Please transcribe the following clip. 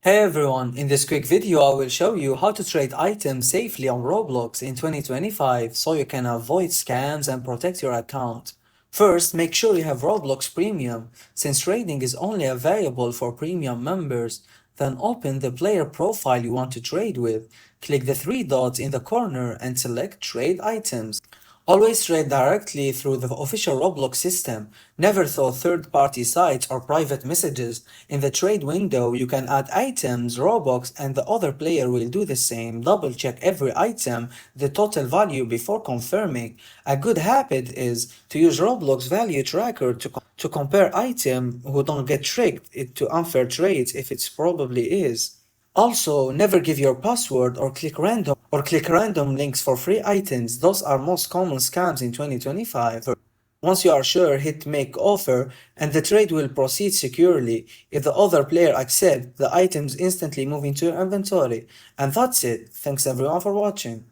Hey everyone, in this quick video I will show you how to trade items safely on Roblox in 2025 so you can avoid scams and protect your account. First, make sure you have Roblox Premium, since trading is only available for premium members. Then open the player profile you want to trade with. Click the three dots in the corner and select Trade Items. Always trade directly through the official Roblox system, never through third-party sites or private messages. In the trade window, you can add items, Robux, and the other player will do the same. Double check every item, the total value before confirming. A good habit is to use Roblox value tracker to compare items who don't get tricked into unfair trades if it probably is. Also, never give your password or click random links for free items. Those are most common scams in 2025. Once you are sure, hit make offer and the trade will proceed securely. If the other player accepts, the items instantly move into your inventory. And that's it. Thanks everyone for watching.